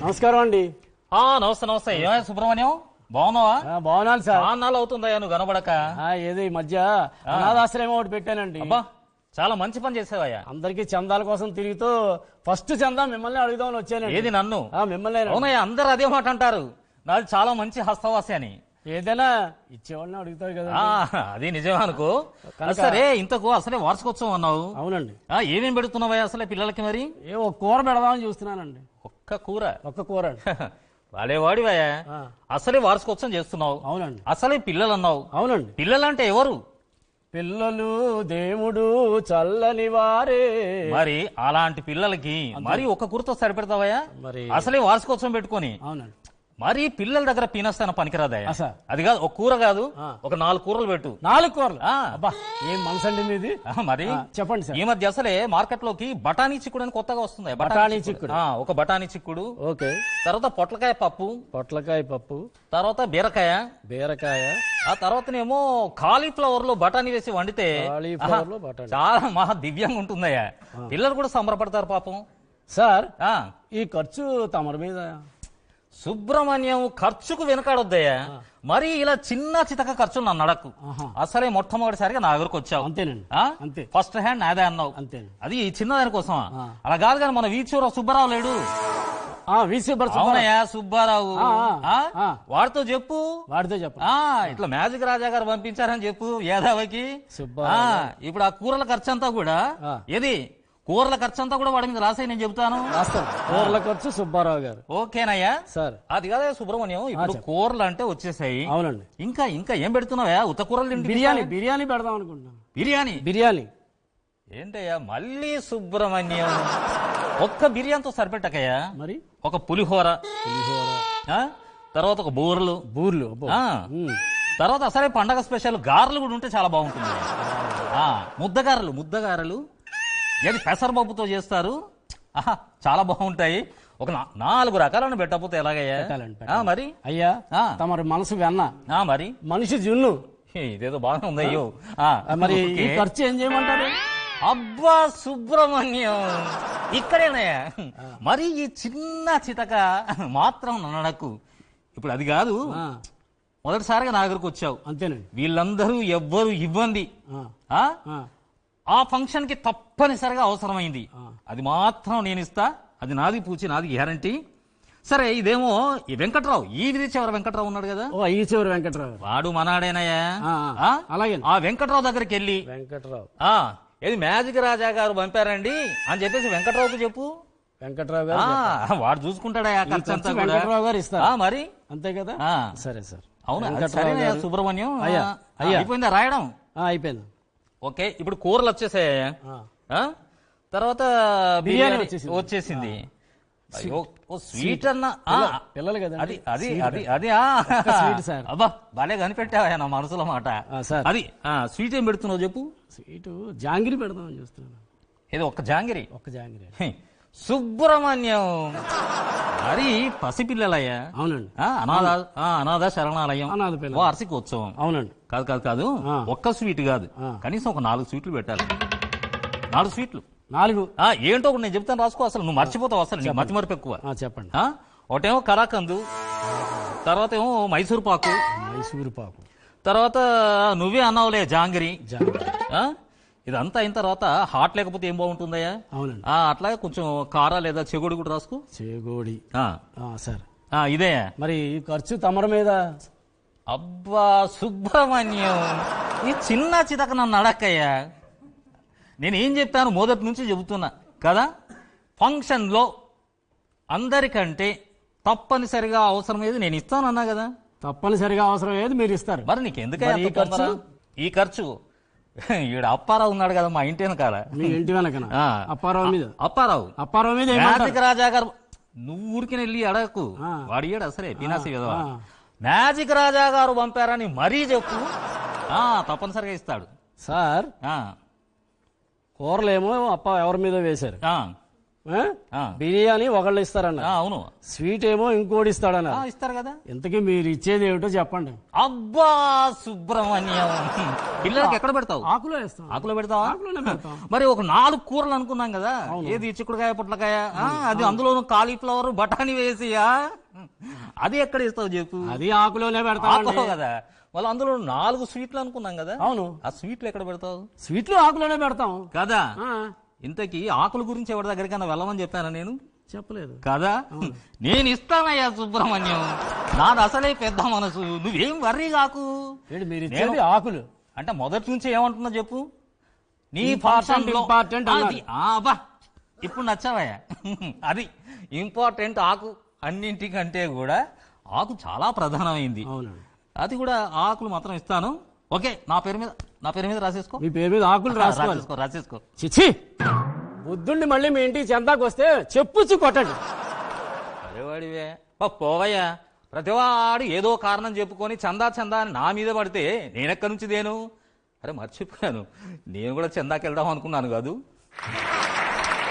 నమస్కారం అండి. నమస్తే నమస్తే. ఏమయ్య సుబ్రహ్మణ్యం, బాగున్నావా? బాగున్నాను సార్. నాలుగు అవుతుందయ్యా నువ్వు కనబడక. ఏదో ఈ మధ్య అనాథాశ్రయం ఒకటి పెట్టానండి. అబ్బా, చాలా మంచి పని చేసావయ్యా. అందరికి చందాల కోసం తిరుగుతూ ఫస్ట్ చందా మిమ్మల్ని అడుగుదామని వచ్చాను. ఏది నన్ను? మిమ్మల్ని. అవునయ్యా, అందరు అదే మాట అంటారు, నాది చాలా మంచి హస్తవాసి అని. ఏదైనా ఇచ్చేవాళ్ళని అడుగుతారు కదా. అది నిజమే అనుకో. సరే, ఇంతకు అసలే వార్షికోత్సవం అన్నావు. అవునండి. ఏమేం పెడుతున్నావయ్యా అసలే పిల్లలకి? మరి ఒక కూర పెడదామని చూస్తున్నానండి. ఒక్క కూర? ఒక్క కూర. వాడేవాడివయ్యా, అసలే వార్షికోత్సవం చేస్తున్నావు. అవునండి. అసలే పిల్లలు అన్నావు. అవునండి. పిల్లలంటే ఎవరు? పిల్లలు దేవుడు చల్లని వారే. మరి అలాంటి పిల్లలకి మరి ఒక కూరతో సరిపెడతావయ్యా? మరి అసలే వార్షికోత్సవం పెట్టుకొని. అవునండి. మరి పిల్లల దగ్గర పీనస్తాన పనికిరాదయ్యా. అది కాదు, ఒక కూర కాదు, ఒక 4 కూరలు పెట్టు. 4 కూరలు? అబ్బా, ఏం మనసు అండి మీది. మరి చెప్పండి సార్. ఈ మధ్య అసలే మార్కెట్ లోకి బఠానీ చిక్కుడు అని కొత్తగా వస్తుంది. బఠానీ చిక్కుడు. ఒక బఠానీ చిక్కుడు. ఓకే. తర్వాత పొట్లకాయ పప్పు. పొట్లకాయ పప్పు. తర్వాత బీరకాయ. బీరకాయ. ఆ తర్వాతనేమో కాలీఫ్లవర్ లో బఠానీ వేసి వండితే చాలా మహా దివ్యంగా ఉంటుందయ్యా. పిల్లలు కూడా సంబరపడతారు పాపం. సార్, ఈ ఖర్చు తమరి మీద. సుబ్రహ్మణ్యం, ఖర్చుకు వెనకాడొద్దయ్యా. మరి ఇలా చిన్న చితక ఖర్చులు నన్ను అడక్కు. అసలే మొట్టమొదటిసారిగా నా దగ్గరకు వచ్చావు. అంతేనండి. అంతే. ఫస్ట్ హ్యాండ్ నాదే అన్నావు. అంతే. అది చిన్నదాని కోసమా? అలా కాదు కానీ మన వీచూర సుబ్బారావు లేడు? అవునయ్యా, సుబ్బారావు. వాడితో చెప్పు. ఇట్లా మ్యాజిక్ రాజా గారు పంపించారని చెప్పు యాదవకి. ఇప్పుడు ఆ కూరల ఖర్చు అంతా కూడా ఏది? కూరల ఖర్చు అంతా కూడా వాడి మీద రాసాయి, నేను చెబుతాను. కూరల ఖర్చు సుబ్బారావు గారు. ఓకేనయ్యా సార్. అది కాదా సుబ్రహ్మణ్యం, ఇప్పుడు కూరలు అంటే వచ్చేసాయి. అవునండి. ఇంకా ఇంకా ఏం పెడుతున్నావా? ఉత్త కూరలు తింటే బిర్యానీ పెడదాం అనుకుంటున్నాను. బిర్యానీ ఏంటయ్యా మళ్ళీ సుబ్రహ్మణ్యం? ఒక్క బిర్యానీతో సరిపెట్టకయ్యా. మరి ఒక పులిహోర, తర్వాత ఒక బూర్లు. తర్వాత అసలే పండగ స్పెషల్ గారెలు కూడా ఉంటే చాలా బాగుంటుంది. ముద్దగారెలు ఏది పెసరపప్పుతో చేస్తారు, చాలా బాగుంటాయి. ఒక 4 రకాలను పెట్టకపోతే ఎలాగయ్యా? మరి అయ్యా, తమరి మనసు వెన్న, మరి మనిషి జున్ను. ఇదేదో బాగా ఉంది. అయ్యో, మరి ఖర్చు ఏం చేయమంటారు? అబ్బా సుబ్రహ్మణ్యం, ఇక్కడేనయ్యా. మరి ఈ చిన్న చితక మాత్రం నన్నడకు. ఇప్పుడు అది కాదు, మొదటిసారిగా నా దగ్గరకు వచ్చావు. అంతేనండి. వీళ్ళందరూ ఎవ్వరు ఇవ్వండి. ఆ ఫంక్షన్ కి తప్పనిసరిగా అవసరమైంది, అది మాత్రం నేను ఇస్తా. అది నాది పూచి, నాది గ్యారంటీ. సరే, ఇదేమో ఈ వెంకట్రావు, ఈ విధి చివరి వెంకట్రావు ఉన్నాడు కదా. ఈ చివరి వెంకట్రావు వాడు మనాడేనయ్యా. అలాగే ఆ వెంకట్రావు దగ్గరికి వెళ్ళి, ఏది మ్యాజిక్ రాజా గారు పంపారండి అని చెప్పేసి వెంకట్రావుకి చెప్పు. వెంకట్రావు గారు వాడు చూసుకుంటాడా ఖర్చు అంతా కూడా. వెంకట్రావు గారు ఇస్తారు మరి. అంతే కదా. సరే సార్. అవునా? సుబ్రహ్మణ్యం, అయిపోయిందా రాయడం? అయిపోయింది. ఓకే, ఇప్పుడు కూరలు వచ్చేసాయా? తర్వాత బిర్యానీ వచ్చేసింది. స్వీట్ అన్న పిల్లలు కదా. అది అబ్బా, భలే కనిపెట్టావా నా మనసులో మాట. అది స్వీట్ ఏం పెడుతున్నావు చెప్పు. స్వీట్ జాంగిరి పెడదామని చూస్తున్నాను. ఏదో ఒక్క జాంగిరి? ఒక్క జాంగిరి. సుబ్రహ్మణ్యం, మరి పసిపిల్లలయ్యా. అవునండి. అనాథ శరణాలయం వార్షికోత్సవం. అవునండి. కాదు, ఒక్క స్వీట్ కాదు, కనీసం ఒక 4 స్వీట్లు పెట్టాలి. 4 స్వీట్లు. 4 ఏంటో నేను చెప్తాను, రాసుకో. అసలు నువ్వు మర్చిపోతావు, అసలు నీకు మతిమరుపు ఎక్కువ. చెప్పండి. ఒకటేమో కరాకందు, తర్వాత ఏమో మైసూర్ పాకు. తర్వాత నువ్వే అన్నావులే జాంగిరి. ఇదంతా అయిన తర్వాత హాట్ లేకపోతే ఏం బాగుంటుందయ్యా? అవునండి. అట్లాగే కొంచెం కారా లేదా చెగోడి కూడా రాసుకో. చెగోడి. సార్, ఇదే. మరి ఖర్చు తమరి మీద. అబ్బా సుబ్రహ్మణ్యం, ఈ చిన్న చితక నన్ను అడక్కయ్యా. నేనేం చెప్తాను మొదటి నుంచి చెబుతున్నా కదా. ఫంక్షన్ లో అందరికంటే తప్పనిసరిగా అవసరమేది నేను ఇస్తానన్నా కదా. తప్పనిసరిగా అవసరం ఏది మీరు ఇస్తారు. మరి నీకెందుకు ఈ ఖర్చు? ఈడ అప్పారావు ఉన్నాడు కదా మా ఇంటి వెనకాల. మీ ఇంటి వెనక అప్పారావు మీద. అప్పారావు మీద మ్యాజిక్ రాజా గారు. నువ్వు ఊరికి వెళ్ళి అడగకు, వాడియాడు అసలే పినాసి కదా. మ్యాజిక్ రాజా గారు పంపారని మరీ చెప్పు, తప్పనిసరిగా ఇస్తాడు. సార్, కూరలేమో ఎవరి మీద వేశారు, బిర్యానీ ఒకళ్ళు ఇస్తారన్న, అవును. స్వీట్ ఏమో ఇంకోటి ఇస్తాడన్న. ఇస్తారు కదా. ఇంతకీ మీరు ఇచ్చేది ఏమిటో చెప్పండి. అబ్బా సుబ్రహ్మణ్యం, పిల్లలకి ఎక్కడ పెడతావు? ఆకులో వేస్తాం. ఆకులో పెడతావా? ఆకులోనే పెడతాం. మరి ఒక 4 కూరలు అనుకున్నాం కదా, ఏది చిక్కుడుకాయ పొట్లకాయ, అది అందులోను కాలీఫ్లవర్ బఠానీ వేసి, అది ఎక్కడ ఇస్తావు చెప్పు? అది ఆకులోనే పెడతాం కదా. వాళ్ళు అందులో 4 స్వీట్లు అనుకున్నాం కదా. అవును. ఆ స్వీట్లు ఎక్కడ పెడతావు? స్వీట్లు ఆకులోనే పెడతాం కదా. ఇంతకీ ఆకుల గురించి ఎవరి దగ్గరికైనా వెళ్ళమని చెప్పానా నేను? చెప్పలేదు కదా. నేను ఇస్తానయ్యా సుబ్రహ్మణ్యం, నాది అసలే పెద్ద మనసు, నువ్వేం వర్రీ కాకు. మీరు ఇచ్చేది ఆకులు అంటే మొదటి నుంచి ఏమంటున్నా చెప్పు, నీ ఇంపార్టెంట్. అబ్బా ఇప్పుడు నచ్చావయ్యా. అది ఇంపార్టెంట్. ఆకు అన్నింటికంటే కూడా ఆకు చాలా ప్రధానమైంది. అది కూడా ఆకులు మాత్రం ఇస్తాను. ఓకే, నా పేరు మీద రాసేసుకో. మీ పేరు మీద ఆకులు రాసేసుకో. చిచ్చి, బుద్ధుండి మళ్ళీ మీ ఇంటికి చందాకు వస్తే చెప్పుచ్చు కొట్టండి. అరేవాడివే పోవయ్యా. ప్రతివాడు ఏదో కారణం చెప్పుకొని చందా అని నా మీద పడితే నేనెక్కడి నుంచి దేను? అరే మర్చిపోయాను, నేను కూడా చందాకి వెళ్దాం అనుకున్నాను కాదు.